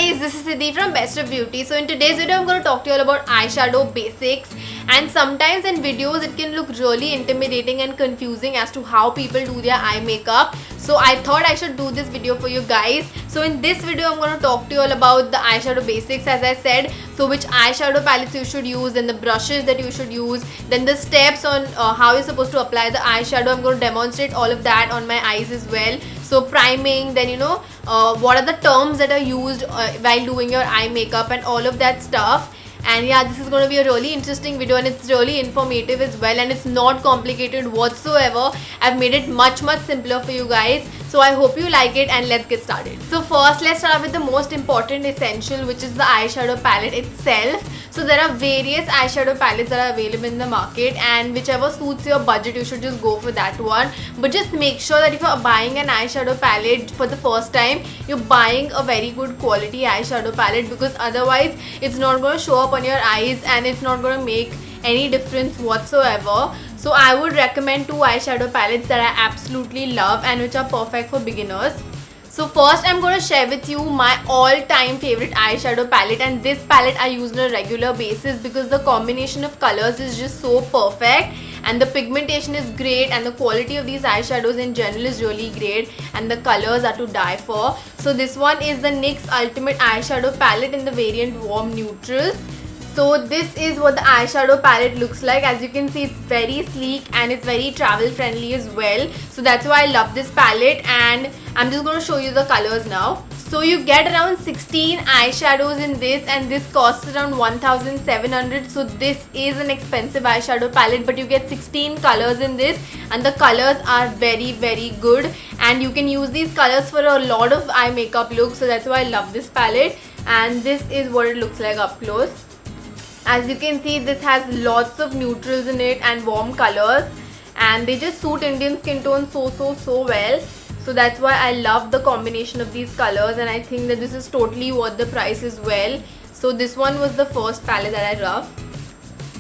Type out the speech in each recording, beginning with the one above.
guys, this is Siddhi from Best of Beauty. So in today's video I'm going to talk to you all about eyeshadow basics, and sometimes in videos it can look really intimidating and confusing as to how people do their eye makeup. So I thought I should do this video for you guys. So in this video I'm going to talk to you all about the eyeshadow basics, as I said. So which eyeshadow palettes you should use, then the brushes that you should use, then the steps on how you're supposed to apply the eyeshadow. I'm going to demonstrate all of that on my eyes as well. So priming, then what are the terms that are used while doing your eye makeup and all of that stuff. And yeah, this is going to be a really interesting video, and it's really informative as well, and it's not complicated whatsoever. I've made it much simpler for you guys. So I hope you like it, and let's get started. So first, let's start with the most important essential, which is the eyeshadow palette itself. So there are various eyeshadow palettes that are available in the market, and whichever suits your budget, you should just go for that one. But just make sure that if you're buying an eyeshadow palette for the first time, you're buying a very good quality eyeshadow palette, because otherwise it's not going to show up on your eyes and it's not going to make any difference whatsoever. So I would recommend two eyeshadow palettes that I absolutely love and which are perfect for beginners. So first I'm going to share with you my all-time favorite eyeshadow palette, and this palette I use on a regular basis because the combination of colors is just so perfect, and the pigmentation is great, and the quality of these eyeshadows in general is really great, and the colors are to die for. So this one is the NYX Ultimate Eyeshadow Palette in the variant Warm Neutrals. So this is what the eyeshadow palette looks like. As you can see, it's very sleek and it's very travel friendly as well. So that's why I love this palette, and I'm just going to show you the colors now. So you get around 16 eyeshadows in this, and this costs around 1,700. So this is an expensive eyeshadow palette, but you get 16 colors in this, and the colors are very good, and you can use these colors for a lot of eye makeup looks. So that's why I love this palette, and this is what it looks like up close. As you can see, this has lots of neutrals in it and warm colors, and they just suit Indian skin tone so well. So that's why I love the combination of these colors, and I think that this is totally worth the price as well. So this one was the first palette that I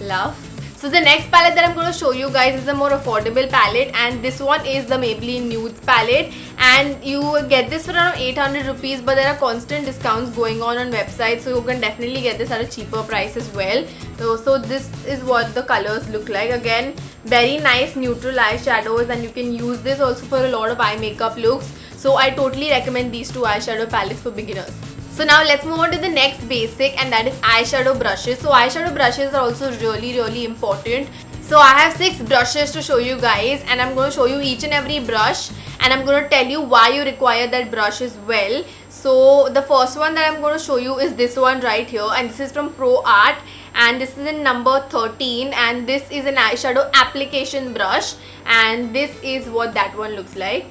love. So the next palette that I'm going to show you guys is a more affordable palette, and this one is the Maybelline Nudes palette, and you get this for around 800 rupees, but there are constant discounts going on websites, so you can definitely get this at a cheaper price as well. So this is what the colors look like. Again, very nice neutral eyeshadows, and you can use this also for a lot of eye makeup looks. So I totally recommend these two eyeshadow palettes for beginners. So now let's move on to the next basic, and that is eyeshadow brushes. So eyeshadow brushes are also really important. So I have 6 brushes to show you guys, and I'm going to show you each and every brush, and I'm going to tell you why you require that brush as well. So the first one that I'm going to show you is this one right here, and this is from Pro Art, and this is in number 13, and this is an eyeshadow application brush, and this is what that one looks like.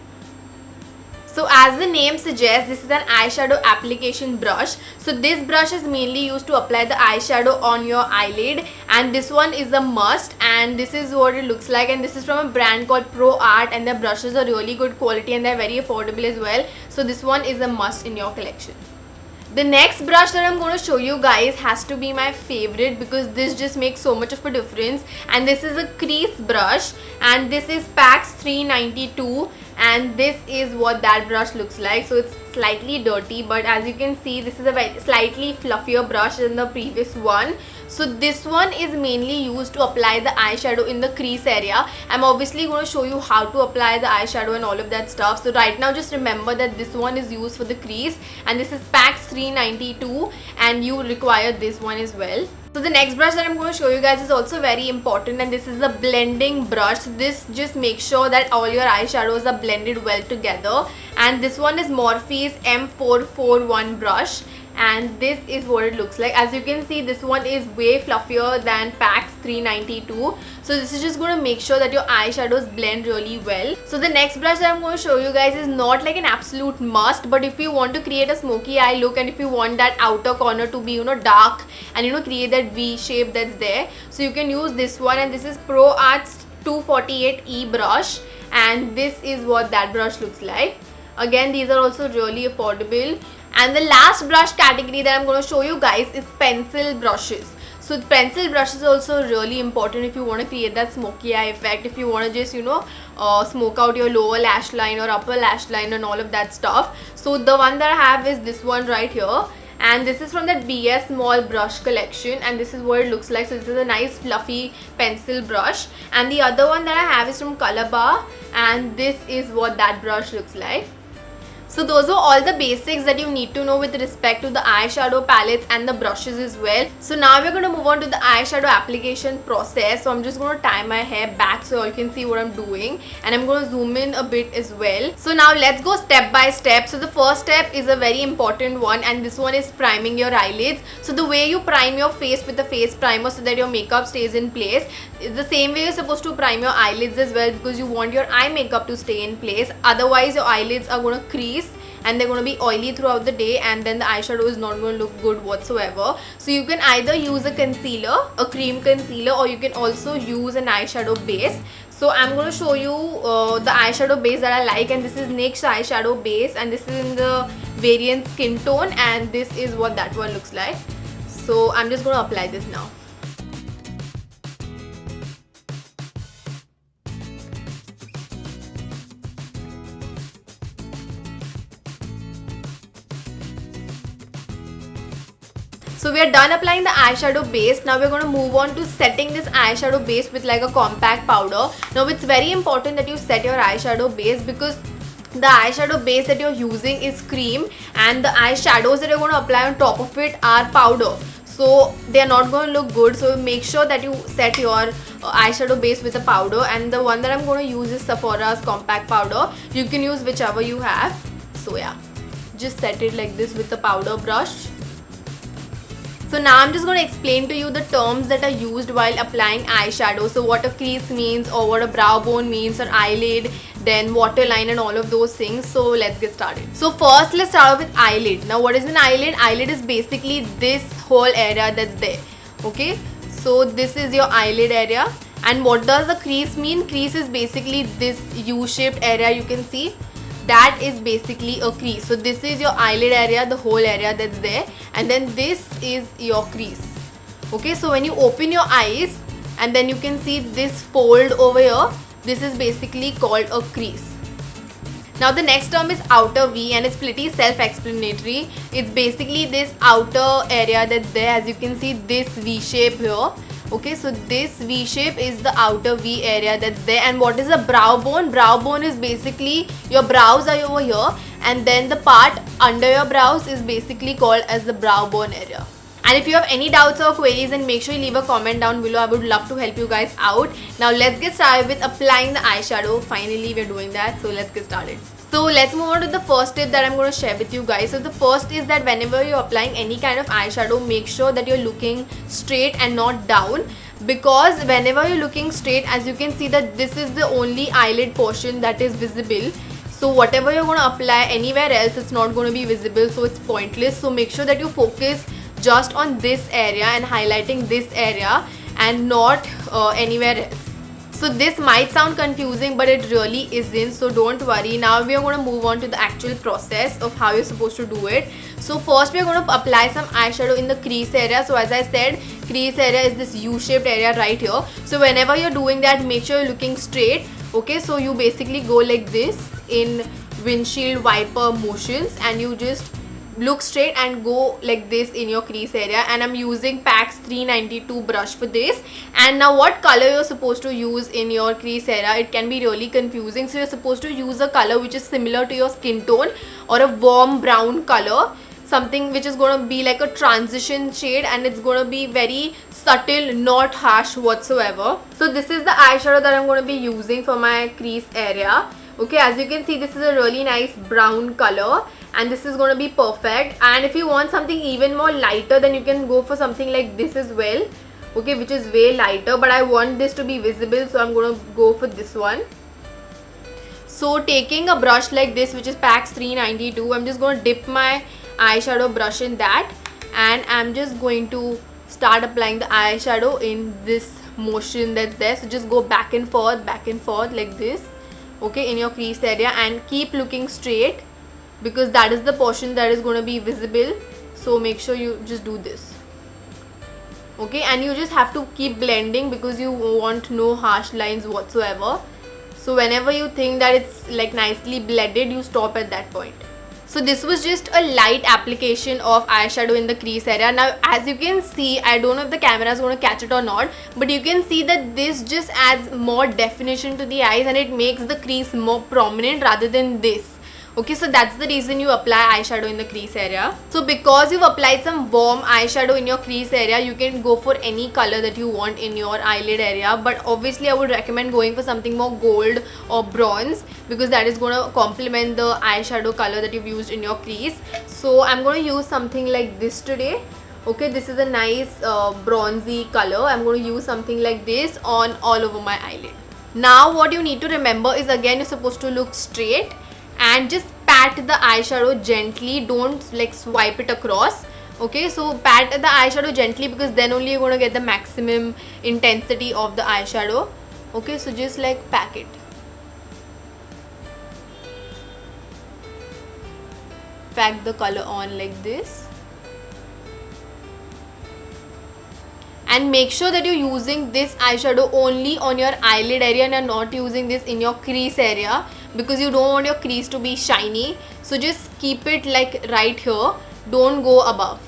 So as the name suggests, this is an eyeshadow application brush. So this brush is mainly used to apply the eyeshadow on your eyelid, and this one is a must, and this is what it looks like, and this is from a brand called Pro Art, and their brushes are really good quality and they're very affordable as well. So this one is a must in your collection. The next brush that I'm going to show you guys has to be my favorite, because this just makes so much of a difference, and this is a crease brush, and this is PAX 392, and this is what that brush looks like. So it's slightly dirty, but as you can see, this is a very slightly fluffier brush than the previous one. So this one is mainly used to apply the eyeshadow in the crease area. I'm obviously going to show you how to apply the eyeshadow and all of that stuff. So right now just remember that this one is used for the crease, and this is PAX 392, and you require this one as well. So the next brush that I'm going to show you guys is also very important, and this is the blending brush. So this just makes sure that all your eyeshadows are blended well together, and this one is Morphe's M441 brush, and this is what it looks like. As you can see, this one is way fluffier than PAX 392. So this is just going to make sure that your eyeshadows blend really well. So the next brush that I'm going to show you guys is not like an absolute must, but if you want to create a smoky eye look, and if you want that outer corner to be dark, and create that V shape that's there, so you can use this one, and this is Pro Art's 248E brush, and this is what that brush looks like. Again, these are also really affordable. And the last brush category that I'm going to show you guys is pencil brushes. So pencil brushes are also really important if you want to create that smoky eye effect, if you want to just smoke out your lower lash line or upper lash line and all of that stuff. So the one that I have is this one right here, and this is from that BS Small brush collection, and this is what it looks like. So this is a nice fluffy pencil brush, and the other one that I have is from Color Bar, and this is what that brush looks like. So those are all the basics that you need to know with respect to the eyeshadow palettes and the brushes as well. So now we're going to move on to the eyeshadow application process. So I'm just going to tie my hair back so you can see what I'm doing, and I'm going to zoom in a bit as well. So now let's go step by step. So the first step is a very important one, and this one is priming your eyelids. So the way you prime your face with the face primer so that your makeup stays in place, the same way you're supposed to prime your eyelids as well, because you want your eye makeup to stay in place. Otherwise your eyelids are going to crease and they're going to be oily throughout the day, and then the eyeshadow is not going to look good whatsoever. So you can either use a concealer, a cream concealer, or you can also use an eyeshadow base. So I'm going to show you the eyeshadow base that I like, and this is NYX eyeshadow base, and this is in the variant skin tone, and this is what that one looks like. So I'm just going to apply this now. So we are done applying the eyeshadow base. Now we're going to move on to setting this eyeshadow base with like a compact powder. Now it's very important that you set your eyeshadow base, because the eyeshadow base that you're using is cream, and the eyeshadows that you're going to apply on top of it are powder. So they are not going to look good. So make sure that you set your eyeshadow base with a powder, and the one that I'm going to use is Sephora's compact powder. You can use whichever you have. So yeah, just set it like this with the powder brush. So now I'm just going to explain to you the terms that are used while applying eyeshadow. So what a crease means, or what a brow bone means, or eyelid, then waterline, and all of those things. So let's get started. So first let's start off with eyelid. Now what is an eyelid? Eyelid is basically this whole area that's there. Okay, so this is your eyelid area. And what does the crease mean? Crease is basically this U-shaped area you can see. That is basically a crease. So this is your eyelid area, the whole area that's there, and then this is your crease. Okay, so when you open your eyes and then you can see this fold over here, this is basically called a crease. Now the next term is outer V, and it's pretty self-explanatory. It's basically this outer area that's there. As you can see, this V shape here. Okay, so this V shape is the outer V area that's there. And what is a brow bone? Brow bone is basically your brows are over here, and then the part under your brows is basically called as the brow bone area. And if you have any doubts or queries, then make sure you leave a comment down below. I would love to help you guys out. Now let's get started with applying the eyeshadow. Finally we're doing that, so let's get started. So let's move on to the first tip that I'm going to share with you guys. So the first is that whenever you're applying any kind of eyeshadow, make sure that you're looking straight and not down, because whenever you're looking straight, as you can see that this is the only eyelid portion that is visible. So whatever you're going to apply anywhere else, it's not going to be visible, so it's pointless. So make sure that you focus just on this area and highlighting this area and not anywhere else. So this might sound confusing, but it really isn't, so don't worry. Now we are going to move on to the actual process of how you're supposed to do it. So first we are going to apply some eyeshadow in the crease area. So as I said, crease area is this U-shaped area right here. So whenever you're doing that, make sure you're looking straight. Okay, so you basically go like this in windshield wiper motions, and you just look straight and go like this in your crease area. And I'm using PAX 392 brush for this. And now what color you're supposed to use in your crease area, it can be really confusing. So you're supposed to use a color which is similar to your skin tone, or a warm brown color, something which is going to be like a transition shade, and it's going to be very subtle, not harsh whatsoever. So this is the eyeshadow that I'm going to be using for my crease area. Okay, as you can see, this is a really nice brown color, and this is going to be perfect. And if you want something even more lighter, then you can go for something like this as well. Okay, which is way lighter, but I want this to be visible, so I'm going to go for this one. So taking a brush like this, which is PAX 392, I'm just going to dip my eyeshadow brush in that, and I'm just going to start applying the eyeshadow in this motion that's there. So just go back and forth like this. Okay, in your crease area, and keep looking straight, because that is the portion that is going to be visible. So make sure you just do this. Okay, and you just have to keep blending, because you want no harsh lines whatsoever. So whenever you think that it's like nicely blended, you stop at that point. So this was just a light application of eyeshadow in the crease area. Now as you can see, I don't know if the camera is going to catch it or not, but you can see that this just adds more definition to the eyes and it makes the crease more prominent rather than this. Okay, so that's the reason you apply eyeshadow in the crease area. So because you've applied some warm eyeshadow in your crease area, you can go for any color that you want in your eyelid area. But obviously I would recommend going for something more gold or bronze, because that is going to complement the eyeshadow color that you've used in your crease. So I'm going to use something like this today. Okay, this is a nice bronzy color. I'm going to use something like this on all over my eyelid. Now what you need to remember is, again, you're supposed to look straight and just pat the eyeshadow gently. Don't like swipe it across. Okay, so pat the eyeshadow gently, because then only you're going to get the maximum intensity of the eyeshadow. Okay, so just like pack it. Pack the color on like this. And make sure that you're using this eyeshadow only on your eyelid area and you're not using this in your crease area, because you don't want your crease to be shiny. So just keep it like right here, don't go above.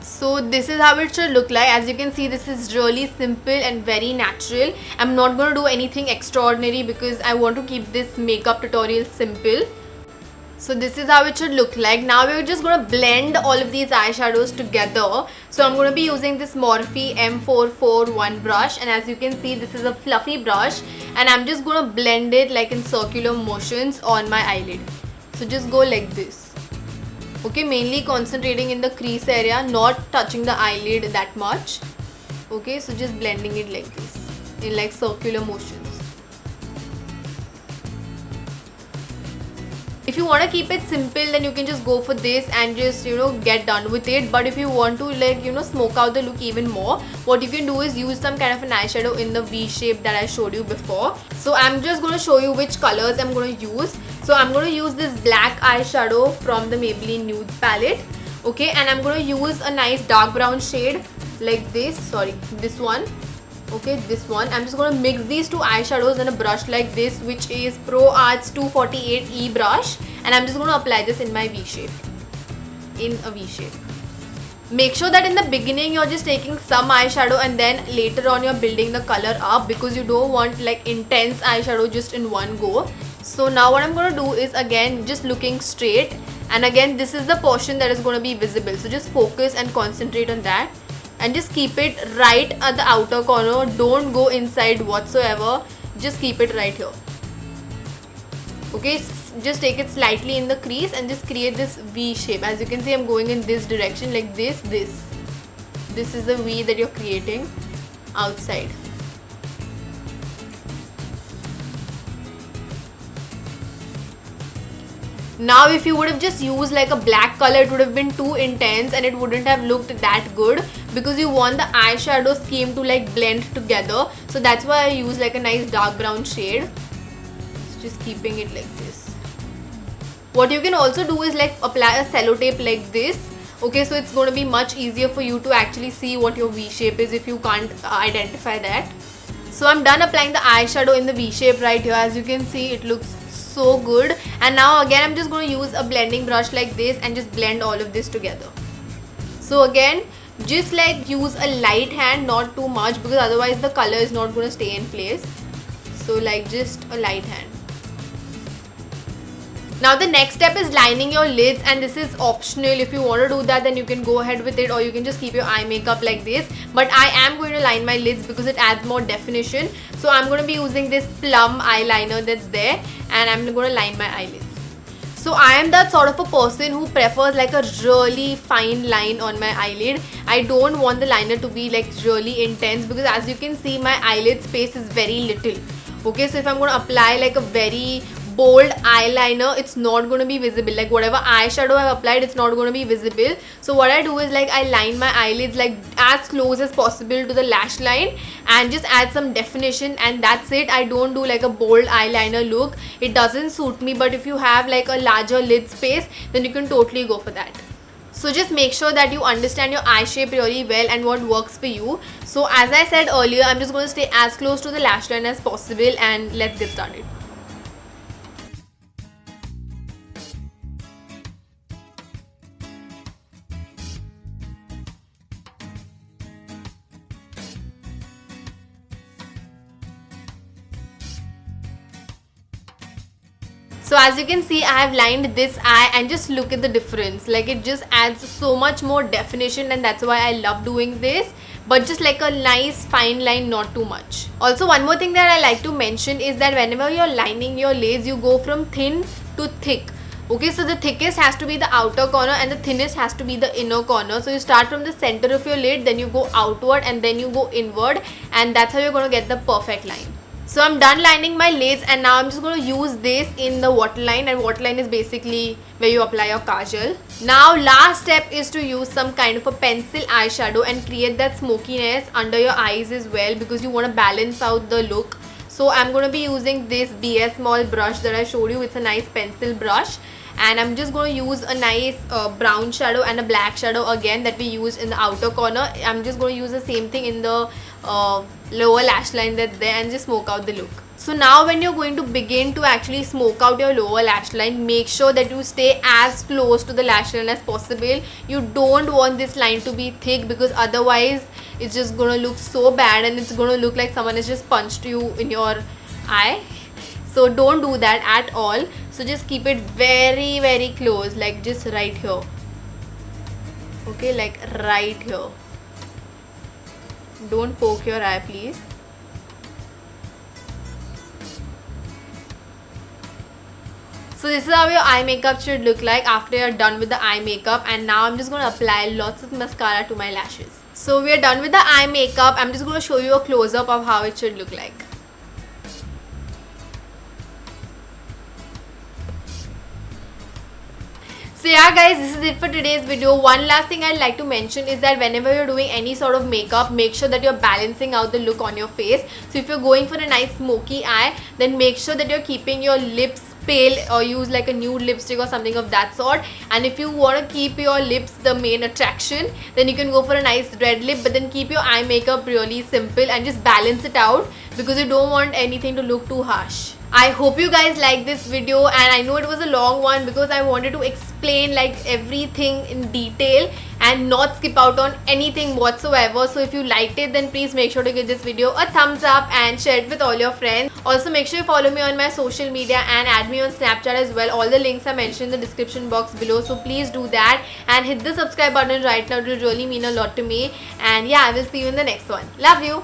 So this is how it should look like. As you can see, this is really simple and very natural. I'm not going to do anything extraordinary because I want to keep this makeup tutorial simple. So this is how it should look like. Now we're just going to blend all of these eyeshadows together. So I'm going to be using this Morphe M441 brush, and as you can see, this is a fluffy brush, and I'm just going to blend it like in circular motions on my eyelid. So just go like this. Okay, mainly concentrating in the crease area, not touching the eyelid that much. Okay, so just blending it like this in like circular motions. If you want to keep it simple, then you can just go for this and just, you know, get done with it. But if you want to, like, you know, smoke out the look even more, what you can do is use some kind of an eyeshadow in the V shape that I showed you before. So I'm just going to show you which colors I'm going to use. So I'm going to use this black eyeshadow from the Maybelline Nudes palette. Okay, and I'm going to use a nice dark brown shade like this. Sorry, this one. Okay, this one. I'm just going to mix these two eyeshadows in a brush like this, which is Pro Arts 248E brush, and I'm just going to apply this in my V shape. In a V shape. Make sure that in the beginning you're just taking some eyeshadow and then later on you're building the color up, because you don't want like intense eyeshadow just in one go. So now what I'm going to do is, again, just looking straight, and again this is the portion that is going to be visible. So just focus and concentrate on that. And just keep it right at the outer corner. Don't go inside whatsoever. Just keep it right here. Okay, just take it slightly in the crease and just create this V shape. As you can see, I'm going in this direction like this. This is the V that you're creating outside. Now if you would have just used like a black color, it would have been too intense and it wouldn't have looked that good, because you want the eyeshadow scheme to like blend together. So that's why I use like a nice dark brown shade. Just keeping it like this. What you can also do is like apply a sellotape like this. Okay, so it's going to be much easier for you to actually see what your V shape is if you can't identify that. So I'm done applying the eyeshadow in the V shape right here. As you can see, it looks so good. And now again, I'm just going to use a blending brush like this and just blend all of this together. So again, just like use a light hand, not too much, because otherwise the color is not going to stay in place. So like just a light hand. Now the next step is lining your lids, and this is optional. If you want to do that, then you can go ahead with it, or you can just keep your eye makeup like this. But I am going to line my lids because it adds more definition. So I'm going to be using this plum eyeliner that's there, and I'm going to line my eyelids. So I am that sort of a person who prefers like a really fine line on my eyelid. I don't want the liner to be like really intense, because as you can see, my eyelid space is very little. Okay, so if I'm going to apply like a very bold eyeliner, it's not going to be visible. Like whatever eyeshadow I've applied, it's not going to be visible. So what I do is like I line my eyelids like as close as possible to the lash line and just add some definition, and that's it. I don't do like a bold eyeliner look. It doesn't suit me, but if you have like a larger lid space, then you can totally go for that. So just make sure that you understand your eye shape really well and what works for you. So as I said earlier, I'm just going to stay as close to the lash line as possible, and let's get started. So as you can see, I have lined this eye, and just look at the difference. Like, it just adds so much more definition, and that's why I love doing this. But just like a nice fine line, not too much. Also, one more thing that I like to mention is that whenever you're lining your lids, you go from thin to thick. Okay, so the thickest has to be the outer corner and the thinnest has to be the inner corner. So you start from the center of your lid, then you go outward, and then you go inward, and that's how you're going to get the perfect line. So I'm done lining my lids, and now I'm just going to use this in the waterline, and waterline is basically where you apply your kajal. Now last step is to use some kind of a pencil eyeshadow and create that smokiness under your eyes as well, because you want to balance out the look. So I'm going to be using this BS Small brush that I showed you. It's a nice pencil brush, and I'm just going to use a nice brown shadow and a black shadow again that we used in the outer corner. I'm just going to use the same thing in the lower lash line that's there, and just smoke out the look. So now when you're going to begin to actually smoke out your lower lash line, make sure that you stay as close to the lash line as possible. You don't want this line to be thick, because otherwise it's just gonna look so bad, and it's gonna look like someone has just punched you in your eye. So don't do that at all. So just keep it very, very close, like just right here. Okay, like right here. Don't poke your eye, please. So this is how your eye makeup should look like after you're done with the eye makeup. And now I'm just going to apply lots of mascara to my lashes. So we are done with the eye makeup. I'm just going to show you a close-up of how it should look like. So yeah guys, this is it for today's video. One last thing I'd like to mention is that whenever you're doing any sort of makeup, make sure that you're balancing out the look on your face. So if you're going for a nice smoky eye, then make sure that you're keeping your lips pale, or use like a nude lipstick or something of that sort. And if you want to keep your lips the main attraction, then you can go for a nice red lip, but then keep your eye makeup really simple and just balance it out, because you don't want anything to look too harsh. I hope you guys liked this video, and I know it was a long one because I wanted to explain like everything in detail and not skip out on anything whatsoever. So if you liked it, then please make sure to give this video a thumbs up and share it with all your friends. Also make sure you follow me on my social media and add me on Snapchat as well. All the links are mentioned in the description box below, so please do that and hit the subscribe button right now. It will really mean a lot to me. And yeah, I will see you in the next one. Love you.